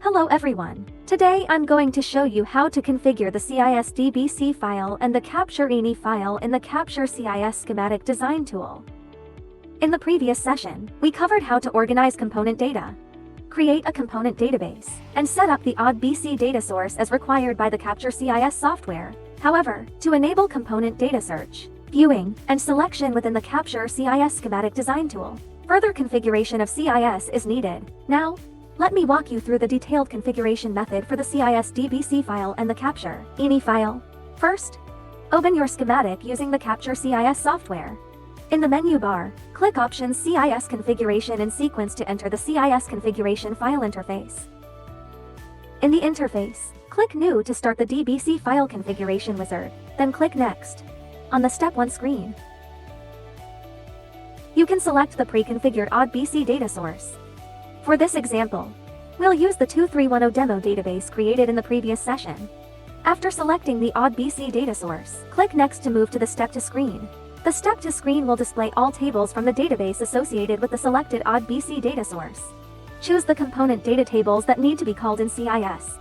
Hello everyone. Today I'm going to show you how to configure the CIS DBC file and the Capture.ini file in the Capture CIS schematic design tool. In the previous session, we covered how to organize component data, create a component database, and set up the DBC data source as required by the Capture CIS software. However, to enable component data search, viewing, and selection within the Capture CIS schematic design tool, further configuration of CIS is needed. Now, let me walk you through the detailed configuration method for the CIS DBC file and the Capture.ini file. First, open your schematic using the Capture CIS software. In the menu bar, click Options CIS Configuration and Sequence to enter the CIS configuration file interface. In the interface, click New to start the DBC file configuration wizard, then click Next on the Step 1 screen. You can select the pre-configured DBC data source. For this example, we'll use the 2310 demo database created in the previous session. After selecting the DBC data source, click Next to move to the Step 2 screen. The Step 2 screen will display all tables from the database associated with the selected DBC data source. Choose the component data tables that need to be called in CIS.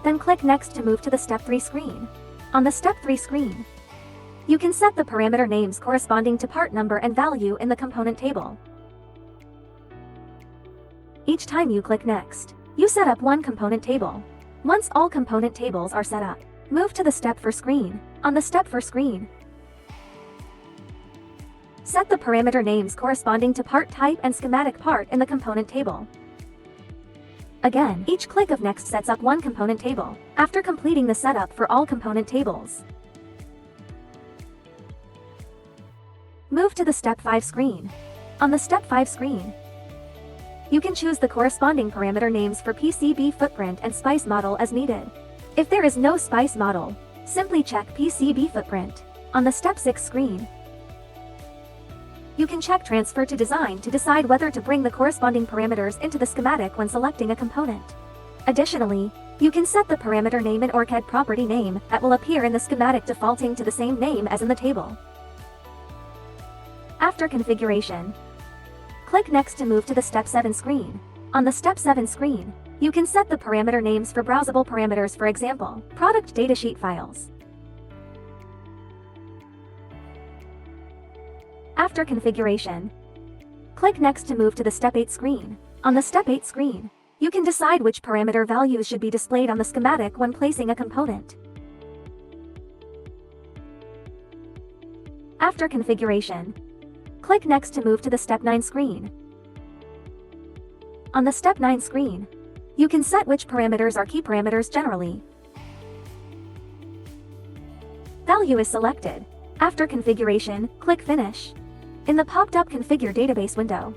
Then click Next to move to the Step 3 screen. On the Step 3 screen, you can set the parameter names corresponding to part number and value in the component table. Each time you click Next, you set up one component table. Once all component tables are set up, move to the Step 4 screen. On the Step 4 screen, set the parameter names corresponding to part type and schematic part in the component table. Again, each click of Next sets up one component table, after completing the setup for all component tables. Move to the Step 5 screen. On the Step 5 screen, you can choose the corresponding parameter names for PCB footprint and SPICE model as needed. If there is no SPICE model, simply check PCB footprint. On the Step 6 screen, you can check Transfer to Design to decide whether to bring the corresponding parameters into the schematic when selecting a component. Additionally, you can set the parameter name in OrCAD property name that will appear in the schematic defaulting to the same name as in the table. After configuration, click Next to move to the Step 7 screen. On the Step 7 screen, you can set the parameter names for browsable parameters, for example, product datasheet files. After configuration, click Next to move to the Step 8 screen. On the Step 8 screen, you can decide which parameter values should be displayed on the schematic when placing a component. After configuration, click Next to move to the Step 9 screen. On the Step 9 screen, you can set which parameters are key parameters generally. Value is selected. After configuration, click Finish. In the popped-up Configure Database window,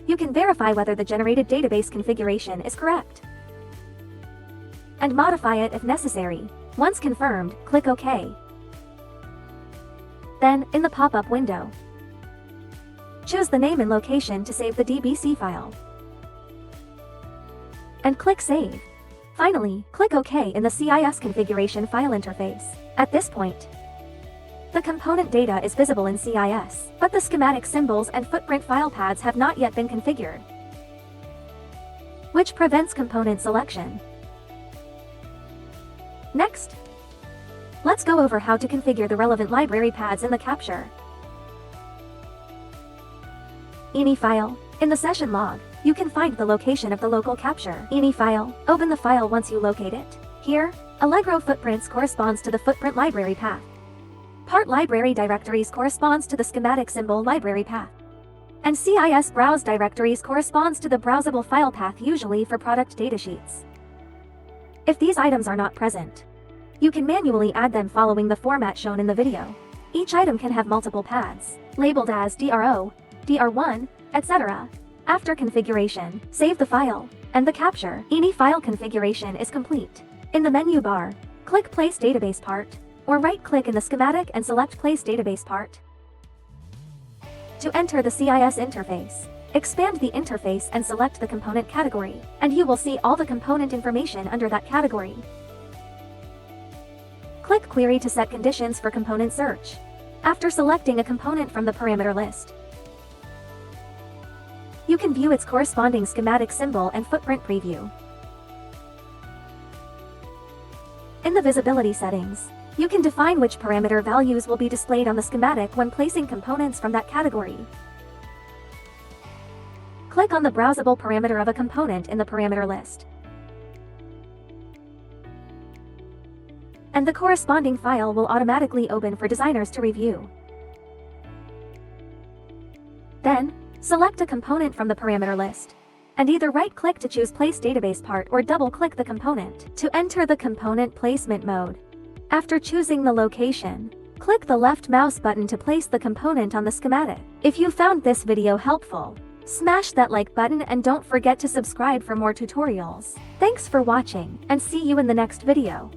you can verify whether the generated database configuration is correct and modify it if necessary. Once confirmed, click OK. Then, in the pop-up window, choose the name and location to save the DBC file, and click Save. Finally, click OK in the CIS configuration file interface. At this point, the component data is visible in CIS, but the schematic symbols and footprint file paths have not yet been configured, which prevents component selection. Next, let's go over how to configure the relevant library paths in the Capture.ini file. In the session log, you can find the location of the local Capture.ini file. Open the file once you locate it. Here, Allegro Footprints corresponds to the footprint library path. Part library directories corresponds to the schematic symbol library path. And CIS browse directories corresponds to the browsable file path, usually for product datasheets. If these items are not present, you can manually add them following the format shown in the video. Each item can have multiple paths, labeled as DRO, DR1, etc. After configuration, save the file, and the Capture.ini file configuration is complete. In the menu bar, click Place Database Part, or right-click in the schematic and select Place Database Part. To enter the CIS interface, expand the interface and select the component category, and you will see all the component information under that category. Click Query to set conditions for component search. After selecting a component from the parameter list, you can view its corresponding schematic symbol and footprint preview. In the visibility settings, you can define which parameter values will be displayed on the schematic when placing components from that category. Click on the browsable parameter of a component in the parameter list, and the corresponding file will automatically open for designers to review. Then, select a component from the parameter list, and either right-click to choose Place Database Part or double-click the component to enter the component placement mode. After choosing the location, click the left mouse button to place the component on the schematic. If you found this video helpful, smash that like button and don't forget to subscribe for more tutorials. Thanks for watching, and see you in the next video.